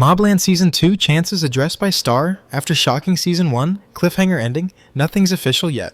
MobLand Season 2 chances addressed by Star after shocking Season 1, cliffhanger ending, nothing's official yet.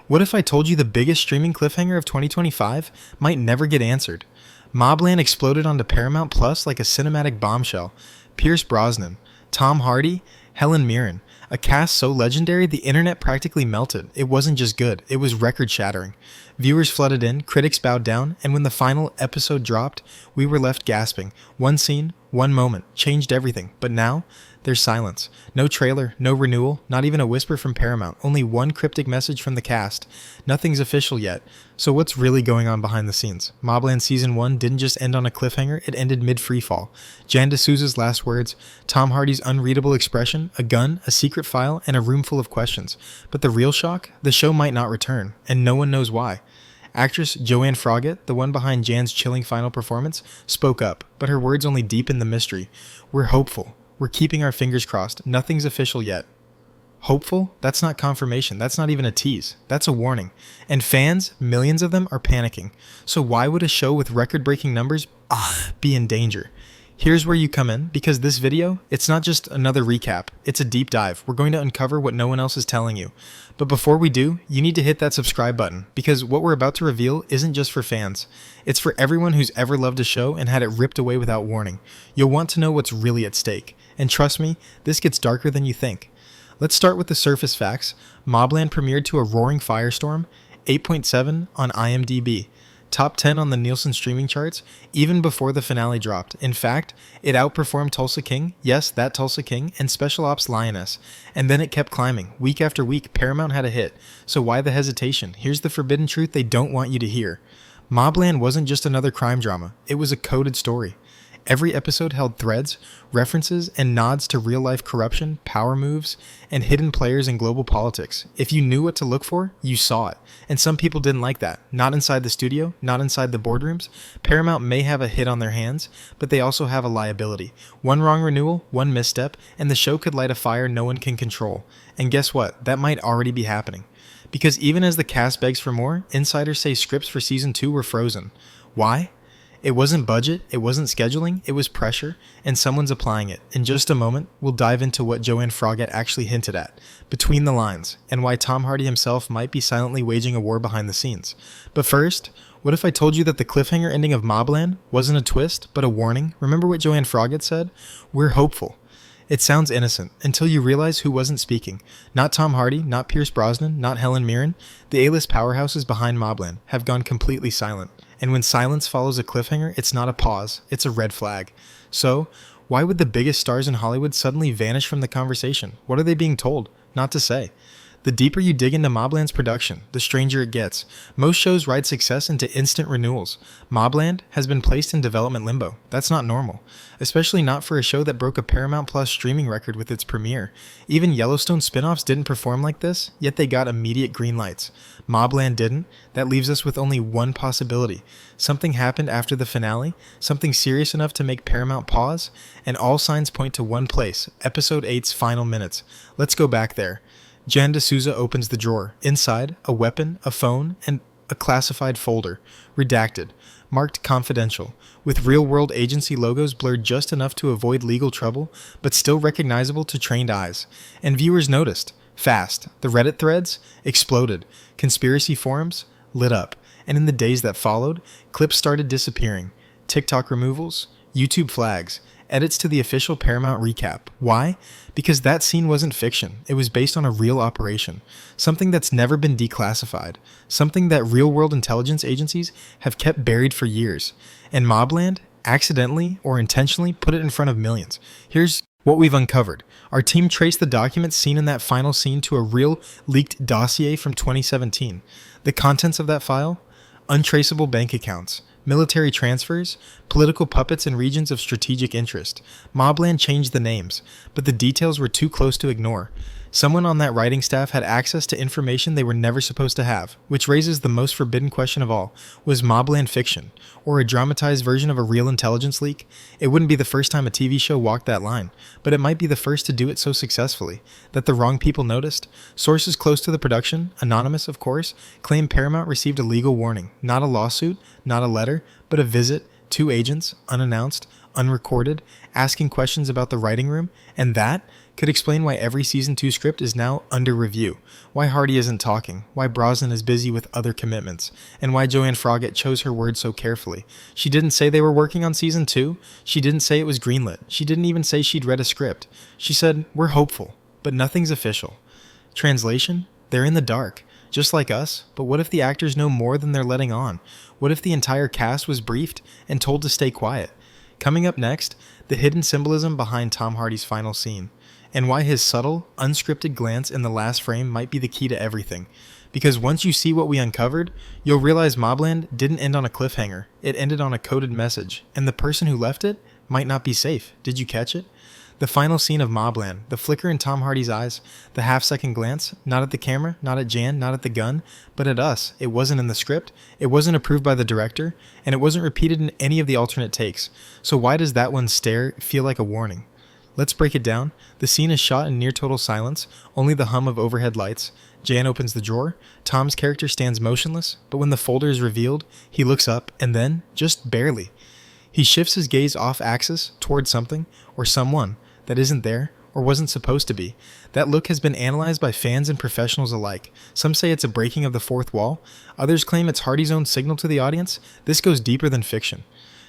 What if I told you the biggest streaming cliffhanger of 2025 might never get answered? MobLand exploded onto Paramount Plus like a cinematic bombshell. Pierce Brosnan, Tom Hardy, Helen Mirren, a cast so legendary the internet practically melted. It wasn't just good, it was record-shattering. Viewers flooded in, critics bowed down, and when the final episode dropped, we were left gasping. One scene, one moment, changed everything. But now, there's silence. No trailer, no renewal, not even a whisper from Paramount, only one cryptic message from the cast. Nothing's official yet. So what's really going on behind the scenes? MobLand Season 1 didn't just end on a cliffhanger, it ended mid-freefall. Souza's last words, Tom Hardy's unreadable expression, a gun, a secret file, and a room full of questions. But the real shock? The show might not return, and no one knows why. Actress Joanne Froggatt, the one behind Jan's chilling final performance, spoke up, but her words only deepened the mystery. We're hopeful. We're keeping our fingers crossed. Nothing's official yet. Hopeful? That's not confirmation. That's not even a tease. That's a warning. And fans, millions of them, are panicking. So why would a show with record-breaking numbers be in danger? Here's where you come in, because this video, it's not just another recap, it's a deep dive. We're going to uncover what no one else is telling you. But before we do, you need to hit that subscribe button, because what we're about to reveal isn't just for fans. It's for everyone who's ever loved a show and had it ripped away without warning. You'll want to know what's really at stake. And trust me, this gets darker than you think. Let's start with the surface facts. MobLand premiered to a roaring firestorm, 8.7 on IMDb. Top 10 on the Nielsen streaming charts, even before the finale dropped. In fact, it outperformed Tulsa King, yes, that Tulsa King, and Special Ops Lioness. And then it kept climbing. Week after week, Paramount had a hit. So why the hesitation? Here's the forbidden truth they don't want you to hear. MobLand wasn't just another crime drama. It was a coded story. Every episode held threads, references, and nods to real-life corruption, power moves, and hidden players in global politics. If you knew what to look for, you saw it. And some people didn't like that. Not inside the studio, not inside the boardrooms. Paramount may have a hit on their hands, but they also have a liability. One wrong renewal, one misstep, and the show could light a fire no one can control. And guess what? That might already be happening. Because even as the cast begs for more, insiders say scripts for Season 2 were frozen. Why? It wasn't budget, it wasn't scheduling, it was pressure, and someone's applying it. In just a moment, we'll dive into what Joanne Froggatt actually hinted at, between the lines, and why Tom Hardy himself might be silently waging a war behind the scenes. But first, what if I told you that the cliffhanger ending of MobLand wasn't a twist, but a warning? Remember what Joanne Froggatt said? We're hopeful. It sounds innocent, until you realize who wasn't speaking. Not Tom Hardy, not Pierce Brosnan, not Helen Mirren. The A-list powerhouses behind MobLand have gone completely silent. And when silence follows a cliffhanger, it's not a pause, it's a red flag. So, why would the biggest stars in Hollywood suddenly vanish from the conversation? What are they being told? Not to say. The deeper you dig into MobLand's production, the stranger it gets. Most shows ride success into instant renewals. MobLand has been placed in development limbo. That's not normal. Especially not for a show that broke a Paramount Plus streaming record with its premiere. Even Yellowstone spin-offs didn't perform like this, yet they got immediate green lights. MobLand didn't. That leaves us with only one possibility. Something happened after the finale, something serious enough to make Paramount pause, and all signs point to one place, Episode 8's final minutes. Let's go back there. Souza opens the drawer. Inside, a weapon, a phone, and a classified folder. Redacted. Marked confidential. With real-world agency logos blurred just enough to avoid legal trouble, but still recognizable to trained eyes. And viewers noticed. Fast. The Reddit threads exploded. Conspiracy forums lit up. And in the days that followed, clips started disappearing. TikTok removals, YouTube flags, edits to the official Paramount recap. Why? Because that scene wasn't fiction. It was based on a real operation. Something that's never been declassified. Something that real-world intelligence agencies have kept buried for years. And MobLand, accidentally or intentionally, put it in front of millions. Here's what we've uncovered. Our team traced the documents seen in that final scene to a real leaked dossier from 2017. The contents of that file? Untraceable bank accounts, military transfers, political puppets in regions of strategic interest. MobLand changed the names, but the details were too close to ignore. Someone on that writing staff had access to information they were never supposed to have, which raises the most forbidden question of all. Was MobLand fiction, or a dramatized version of a real intelligence leak? It wouldn't be the first time a TV show walked that line, but it might be the first to do it so successfully that the wrong people noticed. Sources close to the production, anonymous of course, claim Paramount received a legal warning, not a lawsuit, not a letter, but a visit, 2 agents, unannounced, unrecorded, asking questions about the writing room, and that could explain why every Season 2 script is now under review, why Hardy isn't talking, why Brosnan is busy with other commitments, and why Joanne Froggatt chose her words so carefully. She didn't say they were working on Season 2, she didn't say it was greenlit, she didn't even say she'd read a script. She said, "We're hopeful, but nothing's official." Translation? They're in the dark, just like us, but what if the actors know more than they're letting on? What if the entire cast was briefed and told to stay quiet? Coming up next, the hidden symbolism behind Tom Hardy's final scene, and why his subtle, unscripted glance in the last frame might be the key to everything. Because once you see what we uncovered, you'll realize MobLand didn't end on a cliffhanger, it ended on a coded message, and the person who left it might not be safe. Did you catch it? The final scene of MobLand, the flicker in Tom Hardy's eyes, the half-second glance, not at the camera, not at Jan, not at the gun, but at us. It wasn't in the script, it wasn't approved by the director, and it wasn't repeated in any of the alternate takes. So why does that one stare feel like a warning? Let's break it down. The scene is shot in near total silence, only the hum of overhead lights. Jan opens the drawer, Tom's character stands motionless, but when the folder is revealed, he looks up, and then, just barely, he shifts his gaze off-axis toward something, or someone, that isn't there, or wasn't supposed to be. That look has been analyzed by fans and professionals alike. Some say it's a breaking of the fourth wall, others claim it's Hardy's own signal to the audience. This goes deeper than fiction.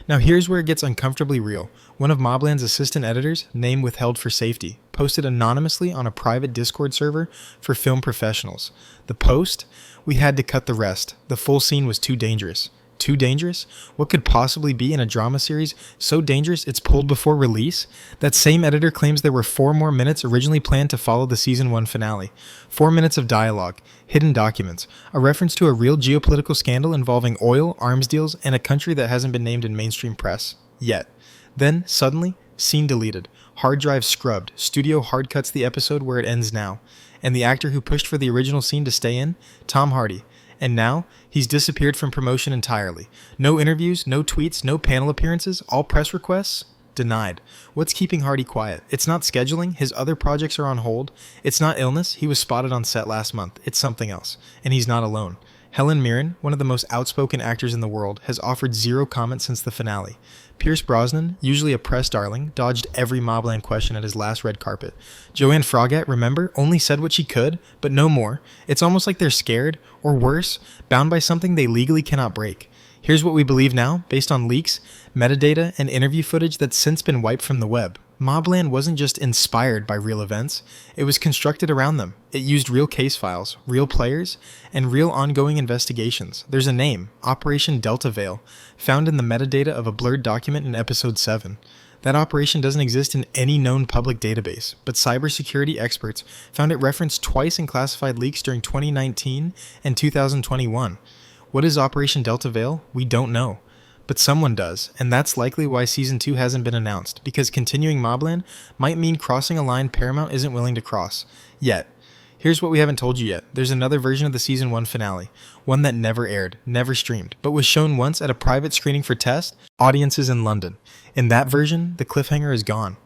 Now here's where it gets uncomfortably real. One of MobLand's assistant editors, name withheld for safety, posted anonymously on a private Discord server for film professionals. The post? We had to cut the rest. The full scene was too dangerous. Too dangerous? What could possibly be in a drama series so dangerous it's pulled before release? That same editor claims there were 4 more minutes originally planned to follow the Season 1 finale. 4 minutes of dialogue, hidden documents, a reference to a real geopolitical scandal involving oil, arms deals, and a country that hasn't been named in mainstream press. Yet. Then, suddenly, scene deleted. Hard drive scrubbed. Studio hard cuts the episode where it ends now. And the actor who pushed for the original scene to stay in? Tom Hardy. And now, he's disappeared from promotion entirely. No interviews, no tweets, no panel appearances, all press requests? Denied. What's keeping Hardy quiet? It's not scheduling, his other projects are on hold. It's not illness, he was spotted on set last month. It's something else. And he's not alone. Helen Mirren, one of the most outspoken actors in the world, has offered zero comment since the finale. Pierce Brosnan, usually a press darling, dodged every MobLand question at his last red carpet. Joanne Froggatt, remember, only said what she could, but no more. It's almost like they're scared, or worse, bound by something they legally cannot break. Here's what we believe now, based on leaks, metadata, and interview footage that's since been wiped from the web. MobLand wasn't just inspired by real events, it was constructed around them. It used real case files, real players, and real ongoing investigations. There's a name, Operation Delta Veil, found in the metadata of a blurred document in Episode 7. That operation doesn't exist in any known public database, but cybersecurity experts found it referenced twice in classified leaks during 2019 and 2021. What is Operation Delta Veil? We don't know. But someone does, and that's likely why Season 2 hasn't been announced, because continuing MobLand might mean crossing a line Paramount isn't willing to cross. Yet. Here's what we haven't told you yet. There's another version of the Season 1 finale, one that never aired, never streamed, but was shown once at a private screening for test audiences in London. In that version, the cliffhanger is gone.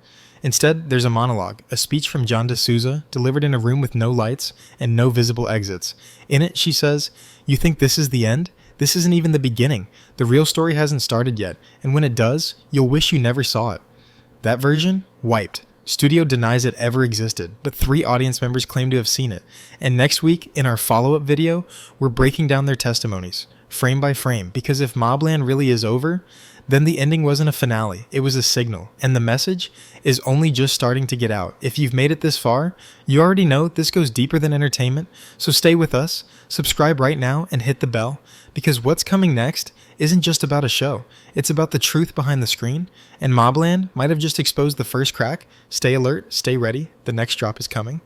Instead, there's a monologue, a speech from Souza, delivered in a room with no lights and no visible exits. In it, she says, "You think this is the end? This isn't even the beginning. The real story hasn't started yet, and when it does, you'll wish you never saw it." That version? Wiped. Studio denies it ever existed, but 3 audience members claim to have seen it. And next week, in our follow-up video, we're breaking down their testimonies, frame by frame, because if MobLand really is over, then the ending wasn't a finale, it was a signal, and the message is only just starting to get out. If you've made it this far, you already know this goes deeper than entertainment, so stay with us, subscribe right now, and hit the bell, because what's coming next isn't just about a show, it's about the truth behind the screen, and MobLand might have just exposed the first crack. Stay alert, stay ready, the next drop is coming.